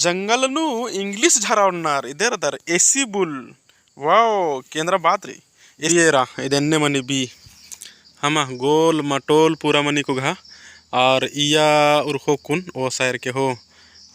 ಜಂಗಲನು English ಝಾರವನ್ನಾರ್ ಇದೆರದರ್ AC bull wow ಕೇಂದ್ರ ಬಾತ್ರಿ era इदन्ने money B हमा गोल मटोल पूरा मनी को घा और इया उरखो कुन ओ सायर के हो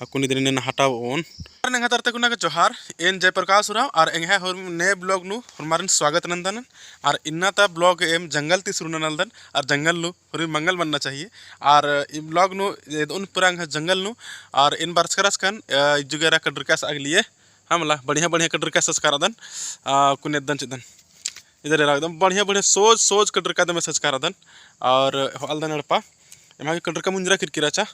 अकुन इदने न हटाव ओन नेंगा तरते कुना के जोहार एन जयप्रकाश उराव और एंगा होर ने ब्लॉग नु हमारन स्वागत नंदन और इन्ना ता ब्लॉग एम जंगल ती सुरना नंदन और जंगल नु होर मंगल बनना चाहिए और इ ब्लॉग नु उन पुरांग जंगल नु और इन बारस्करस कन जुगेरा कडरकास अगलिए हमला बढ़िया बढ़िया कडरकास सस्कारादन कुन एदन चिदन इधर एकदम बढ़िया बढ़िया सोच सोच कटर का दम सच करादन और अलदन अड़पा एमा कटर का मुंजरा किरकिराचा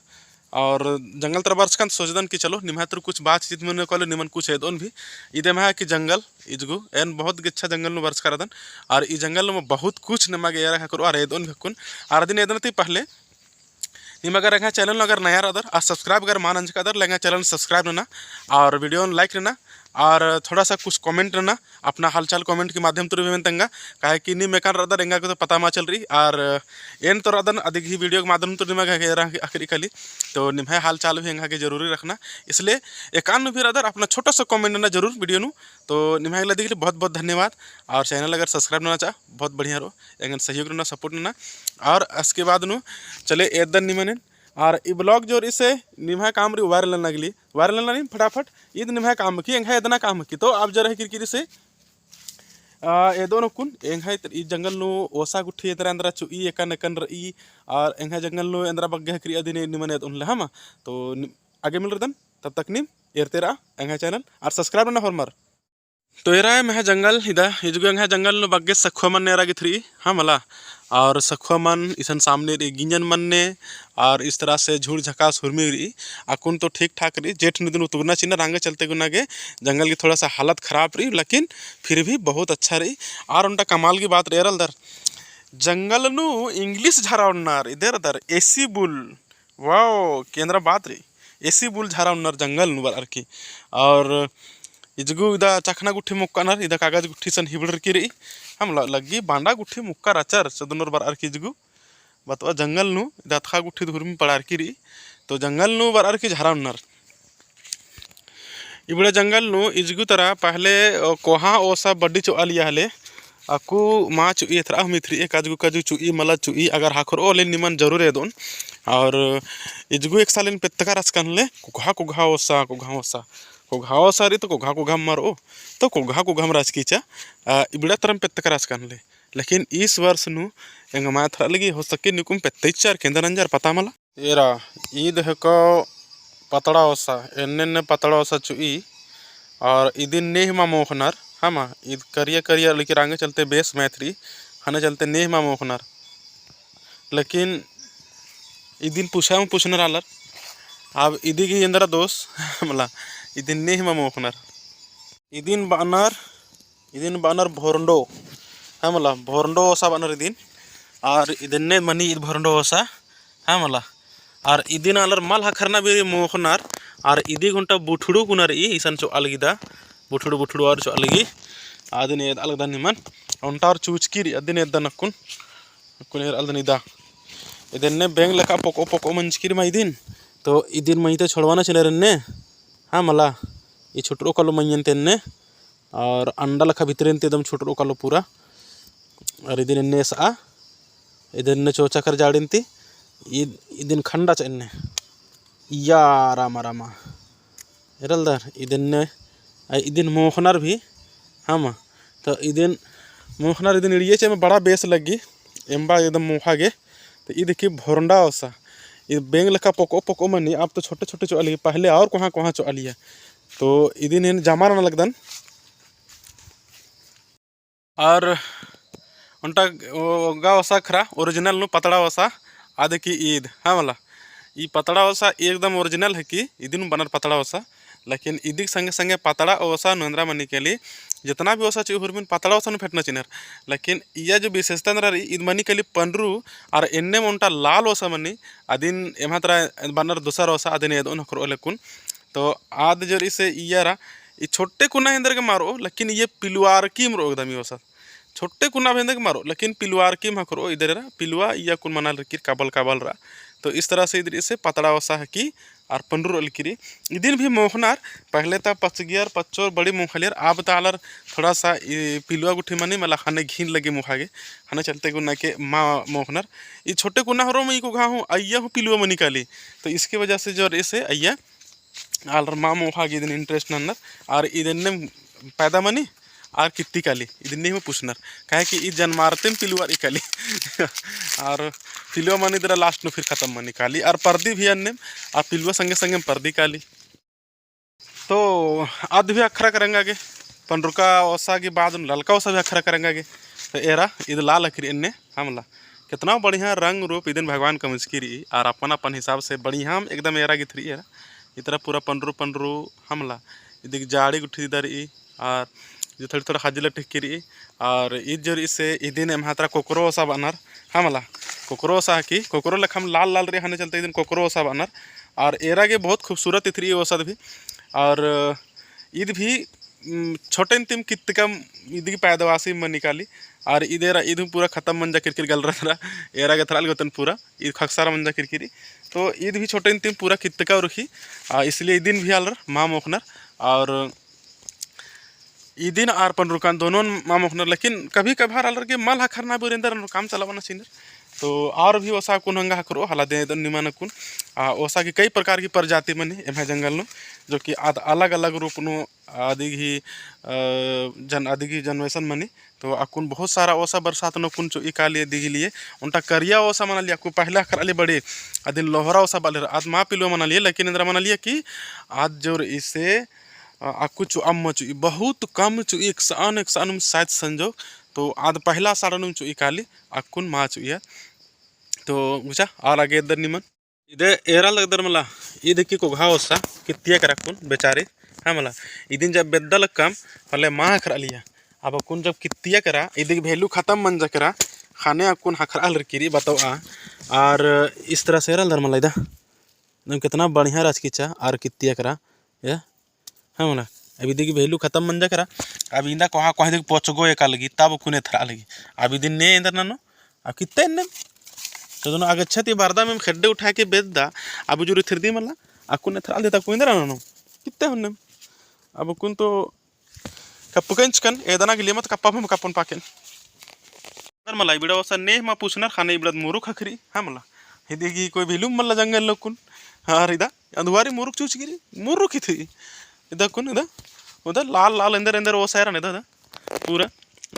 और जंगल तरबार्स का सोचदन कि चलो निमात्र कुछ बातचीत में कॉल निमन कुछ है दोन भी इधे में कि जंगल इजगु एन बहुत अच्छा जंगल नु वर्ष करादन और इ जंगल में बहुत कुछ नमागे यार करो और एदोन भकुन आर दिन एदन ती पहले निमगर रखा चैनल अगर नया अदर और सब्सक्राइब अगर मान अंज अदर लेंगे चैनल सब्सक्राइब रहना और वीडियो लाइक रहना और थोड़ा सा कुछ कमेंट रहना अपना हालचाल कमेंट के माध्यम तो भी तंगा कहे कि नी मेकान रदर एंगा को तो पता मा चल रही और एन तो रदन अधिक ही वीडियो के माध्यम तो निमा आखिरी खाली तो निम्हे हालचाल भी एंगा के जरूरी रखना इसलिए एकान भी रदर अपना छोटा सा कमेंट रहना जरूर वीडियो नु तो निम्हे लगे के लिए बहुत बहुत धन्यवाद और चैनल अगर सब्सक्राइब करना चाह बहुत बढ़िया रहो एंगन सहयोग रहना सपोर्ट रहना और इसके बाद नु चले एकदन निमन और इ ब्लॉग जो इसे निम्हा काम री वायरल लगली वायरल नहीं फटाफट ईद निम्हा काम की एंगा इतना काम की तो आप जरा किरकिरी से ए दोनों कुन एंगा इ जंगल नु ओसा गुठी इधर अंदर चुई एकन एकन रई और एंगा जंगल नु अंदर बग्गे क्रिया दिन निमने उन हम तो आगे मिल रदन तब तक निम एरतेरा एंगा चैनल और सब्सक्राइब ना फॉर्मर तो एरा मैं जंगल इदा हिजगु एंगा जंगल नु बग्गे सखो मन नेरा गी थ्री हाँ मला और सखो मन इसन सामने रे गिंजन मन ने और इस तरह से झूठ झकास हुरमी रही अकुन तो ठीक ठाक रही जेठ निदन उतुगना चिन्ह रंगे चलते गुना के जंगल की थोड़ा सा हालत खराब रही लेकिन फिर भी बहुत अच्छा रही और उनका कमाल की बात रेरल दर जंगल नु इंग्लिश झारावनार इधर दर एसी बुल वाओ केंद्र बात रही एसी बुल झारावनार जंगल नु बार की और इजगु इदा चखना गुठी मुक्कानार इदा कागज गुठी सन हिबड़ की रही हम लगी बांडा गुठी मुक्का रचर सदनर बार आर की इजगु बतवा जंगल नु इदा थका गुठी धुरमी पड़ार की रही तो जंगल नु बार आर की झारावनार इबड़े जंगल नु इजगु तरह पहले कोहा ओसा बड्डी चो आलिया हले aku ma cui थरा मिथरी काजू काजू चुई मला चुई अगर हाखर ओ ले निमन जरूर है दोन और इजगु एक सालिन पेत्तका रसकन ले कुघा ओसा री तो कुघा मारो तो कुघा राजकीचा इबड़ा तरम पेत्तका रसकन ले लेकिन इस वर्ष नु एंग मा थरा लगी हो सके निकुम पेत्तैचार केंद्र अंजार पता मला एरा ईद हको पतड़ा ओसा एन्ने पतड़ा ओसा चुई और इदिन नेह मा मोखनार हाँ ईद करिया लेकिन आगे चलते बेस मैथरी हने चलते नेह मा मोखनार लेकिन इदिन पूछनर आलर अब इदी की इंदरा दोष मला इदिन नेह मा मोखनार इदिन बानर भोरंडो हाँ मला भोरंडो ओसा बानर इदिन और इदिन मनी ईद भोरंडो ओसा हाँ मला और इदिन आलर माल हखरना भी मोखनार और इदी घंटा बुठड़ू कुनार ईसन चो अलगिदा बुठड़ू और चो अलगी आदिन अलगदा निमन उंटार चूचकी अदिन नक्कुन अल्दन इदा इदन्ने बेंग लेका पोको मंचकिर मा इदिन तो इदिन मईते छोड़वाना चले रन्ने हाँ मला ये छोटो कालो मईयन तेन्ने और अंडा लेखा भितरेन ते एकदम छोटो कालो पूरा और इदिन एन्ने सा इदन्ने चोचा कर जाड़िनती इदिन खंडा चन्ने या रामा इरलदार इदिन मोहनार भी हाँ तो इदिन मोहनार इदिन इड़िए चे में बड़ा बेस लगी एम्बा एकदम मोहा गे तो ये देखिए भोरंडा ओसा ये बेंग लेखा पोको मनी अब तो छोटे छोटे चो अली पहले और कहाँ चो अलिया तो इदिन जमा ना लगदन और उनटा गा ओसा खरा ओरिजिनल नु पतड़ा ओसा आदे की ईद हाँ वाला ये पतड़ा ओसा एकदम ओरिजिनल है कि इदिन बनर पतड़ा ओसा लेकिन इदी संगे संगे पतड़ा ओसा नंद्रा मनी के लिए जितना भी ओसा चाहिए हुरमिन पतड़ा ओसा फेटना चिनर लेकिन यह जो विशेषता नरा ईद मनी के लिए पंड्रू और एन्ने मोटा लाल ओसा मनी अदिन एमा तरह बनर दूसर ओसा अदिन एदोन हकरो लेकुन तो आद जो इसे इयारा ये छोटे कुना इंदर के मारो लेकिन ये पिलुआर की मरो एकदम ओसा छोटे कुना भेंदे के मारो लेकिन पिलुआर की हकरो इधर पिलुआ या कुन मना लकीर काबल रहा तो इस तरह से इधर इसे पतड़ा ओसा है कि और 15 अलकिरी इदिन भी मोहनार पहले ता पचगियर पच्चोर बड़ी मुखलियर अब तालर थोड़ा सा पिलुआ गुठी मनी मला खाने घीन लगे मुखागे खाने चलते गुना के माँ मोहनर ये छोटे गुना हरो मैं को घा हूँ अय्या हूँ पिलुआ मनी काली तो इसकी वजह से जो ऐसे अय्या आलर माँ मोहागे इदिन इंटरेस्ट नन्नर और इदन्ने पैदा मनी और कित्ती काली इदन्ने में पूछनर कहे कि इस जन्मारते पिलुआ काली और पिलुआ मनी इधर लास्ट में फिर खत्म मनी काली और पर्दी भी अन्य और पिलुआ संगे संगे पर्दी काली तो आध भी अखरा करेंगे आगे पंडरुका ओसा के बाद ललका ओसा भी अखरा करेंगे आगे तो एरा इध लाल अखरी इन्ने हमला कितना बढ़िया रंग रूप इधन भगवान का मुस्किरी और अपन अपन हिसाब से बढ़िया हम एकदम एरा की थ्री एरा इतना पूरा पंडरू पंडरू हमला इधर जाड़ी गुठी इधर और जो थोड़ी थोड़ा हजल टिक्की और इजर इसे इदिन एमहात्रा कोकरो ओसा बनर हमला कोकरो ओसा की कोकरो लखम लाल लाल रे हने चलते इदिन कोकरो ओसा बनर और एरा के बहुत खूबसूरत इथरी ओसा भी और ईद भी छोटे तिम कितकम ईद की पैदावासी में निकाली और ईदेरा ईद पूरा खत्म मंजा किरकिर गल रहा एरा के थराल गोतन पूरा ईद खक्सारा मंजा किरकिरी तो ईद भी छोटे तिम पूरा कितका रुखी इसलिए ईदिन भी आलर माँ मोखनर और ईदिन और पंडरुकान दोनों माँ मोखनर लेकिन कभी कभार आलर के मल हखरना बुरेंदर काम चलावाना सीनर तो और भी ओसा कुन हंगा हकरो हला दे निमान कुन ओसा की कई प्रकार की प्रजाति मनी एम जंगल नो जो कि अलग अलग रूप नो आदि ही जनवेशन मनी तो अकुन बहुत सारा ओसा बरसात नो कुन चो इकाली दिगी लिए उनका करिया ओसा मना लिया पहला खराली बड़े आदिन लोहरा ओसा बाले आज माँ पिलो मना लिए लेकिन इंद्रा मना लिया कि आज जो इसे आकु चो अम्म चो बहुत कम चो एक सान शायद संजोग तो आज पहला साड़न चो इकाली अकुन माँ चो या तो बुझा और आगे इधर निमन इधे एरा लगदर मला ईद की को घाव सा कितिया करा कुन बेचारे हाँ मला इदिन जब बेदल कम पहले माँ खरा लिया अब कुन जब कितिया करा इधर वैल्यू खत्म मन जा करा खाने अकुन हखराल रखी बताओ और इस तरह से एरा मला इधर कितना बढ़िया राजकीचा और कितिया करा या हाँ मला अब इधर की वैल्यू खत्म मन जा करा अब इंदा कहा कह पोचगो एक लगी तब कुने थरा लगी अब इधर ने इंदर नानो अब कितने इन्ने तो दोनों आगे छती बारदा में खेड्डे उठा के बेच दा अब जो थिरदी मला अकुन थराल देता कोई इंदर नानो कितने होने अब कुन तो कपुकंच कन एदना के लिए मत कप्पा में कपन पाकेन अगर मला बिड़ा वसा ने मा पूछनर खाने बिड़ा मुरुख खखरी हाँ मला हिदी कोई वैल्यू मला जंगल लोग कुन हाँ इदा अंधुवारी मुरुख चूच गिरी मुरुख ही थी इधर कुन इधर उधर लाल लाल इंदर इंदर ओसा है इधर पूरा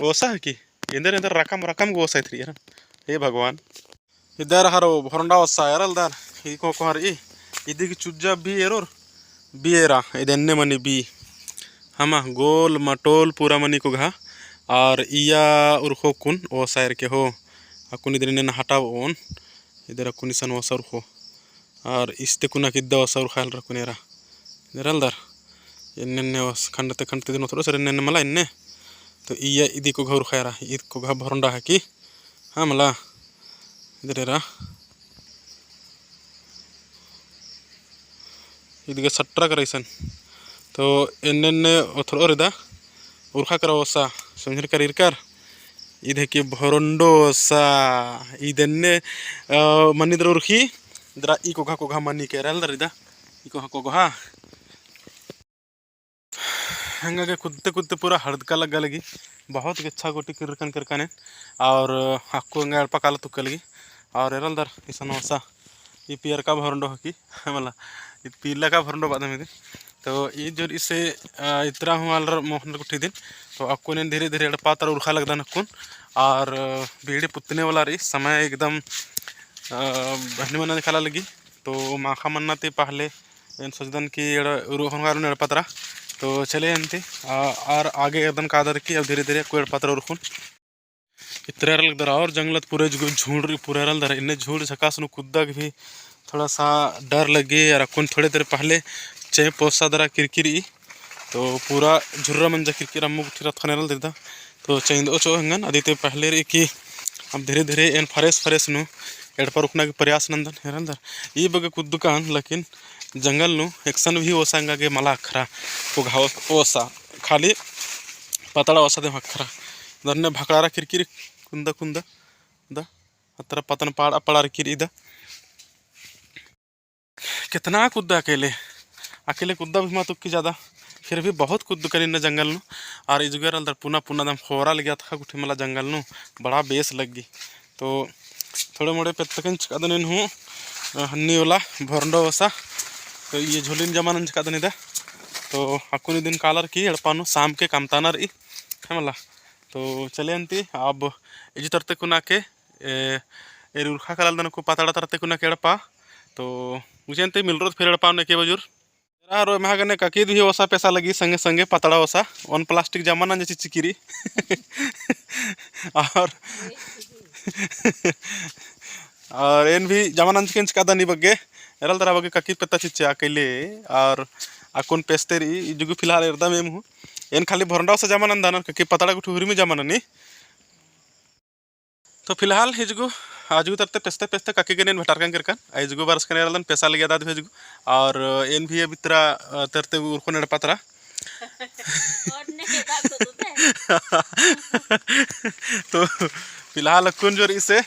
ओसा है कि इंदर इंदर रकम रकम को ओसा थी यार हे भगवान इधर हरो भरंडा ओसा यार इधर ही को हर इधर की चुज्जा भी एरोर बी एरा इधर मनी बी हमा गोल मटोल पूरा मनी को घा और इया उर्खो कुन ओसा यार के हो अकुन इधर ने हटाओ ओन इधर अकुन सन ओसा उर्खो और इसते कुना किद्दा ओसा उर्खाल रकुन एरा इधर अलदर इन्ने खंडते खंडते दिन थोड़ा सर इन्ने मला इन्ने तो इया इदी को घर खायरा ईद को घा भरंडा है कि हाँ मला इधर एरा ईद के सट्रा करैसन तो इन्ने थोड़ा रिदा उर्खा करा ओसा समझर कर इरकर इधे की भरंडो सा इधन्ने मनी दर उर्खी इधर ई को घा मनी के रल रिदा ई को घा हंगा कुदते कुदते पूरा हड़का लगा लगी बहुत अच्छा गोटी किरकन किरकने और हक्को हंगा अड़पा काला तुक्का लगी और एरल दर इसन वसा ये पियर का भरंडो हकी मला ये पीला का भरंडो बाद में तो ये जो इसे इतना हूँ अलर मोहन कुटी दिन तो आपको ने धीरे धीरे अड़पा तर उर्खा लगदा नकुन और भीड़ पुतने वाला रही समय एकदम बहनी मना दिखाला लगी तो माखा मन्ना ते पहले सजदन की अड़पा तरा तो चले अंते और आगे एकदम कादर की अब धीरे धीरे कोई पात्र उर्खुन इतरे लगदर और जंगलत पूरे झूड़ पूरे दर इन्हें झूड़ झकास कुद्दा भी थोड़ा सा डर लगे और अकुन थोड़े देर पहले चे पोसा दरा किरकिरी तो पूरा झुर्रा मंजा किरकिर अम्मू खने देता तो चंदो चो हंगन आदित्य पहले रे कि अब धीरे धीरे एन फरेस नु एड़पा रुकना के प्रयास नंदन हेरंदर ये बगे कुद्दुकान लेकिन जंगल नु एक्शन भी ओसा के मला अखरा को घाव ओसा खाली पतला ओसा दे अखरा दन्ने भकड़ा किरकिर कुंदा कुंदा दा हतर पतन पाड़ पड़ा किर इदा कितना कूदा अकेले अकेले कूदा भी मत की ज़्यादा फिर भी बहुत कूद करी न जंगल नु और इजुगर अंदर पुना पुना दम खोरा लग गया था कुछ मला जंगल नु बड़ा बेस लग गई। तो थोड़े मोड़े पेतकन चिकादन हूँ हन्नी वाला भोरंडो वसा तो ये झोलिन जमान चिकादन इधर तो अकुनी दिन कालर की एड़पानु शाम के कामताना रही है मला। तो चले अंती अब इज तरते कुना के रुखा कलाल दन को पाताड़ा तरते कुना के एड़पा तो मुझे अंते मिल रहा फिर एड़पा ने के बजुर और महागने ककीद भी वसा पैसा लगी संगे संगे पतड़ा वसा वन प्लास्टिक जमाना जैसी चिकिरी और एन भी जमाना चिकन चिकादा नहीं बगे एरल तरह बगे ककी पत्ता चिच्चे अकेले और अकुन पेस्तेरी जुगु फिलहाल एकदम एम हूँ एन खाली भरंडा से जमाना दाना ककी पतड़ा को ठुहरी में जमाना नहीं। तो फिलहाल हिजगु आजू तरते पेस्ते पेस्ते ककी के नेन भटार कान करकन आजगु बारस कने रलन पैसा लगे दाद भेजगु और एन भी बितरा तरते उरको नेड़ पातरा तो फिलहाल कुन जोर इसे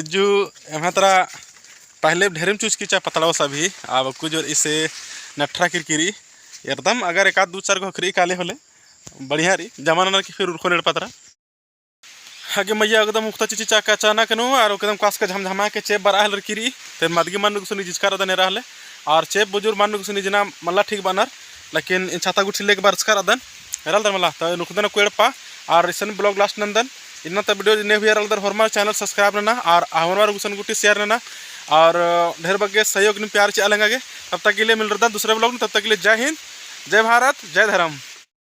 जो एमहतरा पहले ढेरम चूज की चा पतड़ाओ सा भी अब कुछ जोर इसे नठरा किरकिरी एकदम अगर एक आध दो चार को खरी काले होले बढ़िया रही जमाना की फिर उरको नेड़ पातरा आगे मैया एकदम मुक्ता चिची चाका अचानक नु और एकदम कास का झमझमा के चेप बरा हल किरी ते मदगी मन को सुनी जिसका दने रहले और चेप बुजुर्ग मन को सुनी जना मल्ला ठीक बनर लेकिन इन छाता गुठी लेके बरसकार अदन हेरल दर मला तो नुकदन कोड़पा और इसन ब्लॉग लास्ट नंदन इन वीडियो ने भी हेरल दर हरमार चैनल सब्सक्राइब नना और हमार गुसन गुटी शेयर नना और ढेर बगे सहयोग ने प्यार चालेंगे तब तक के लिए मिल रहा था दूसरे ब्लॉग में तब तक के लिए जय हिंद जय भारत जय धर्म।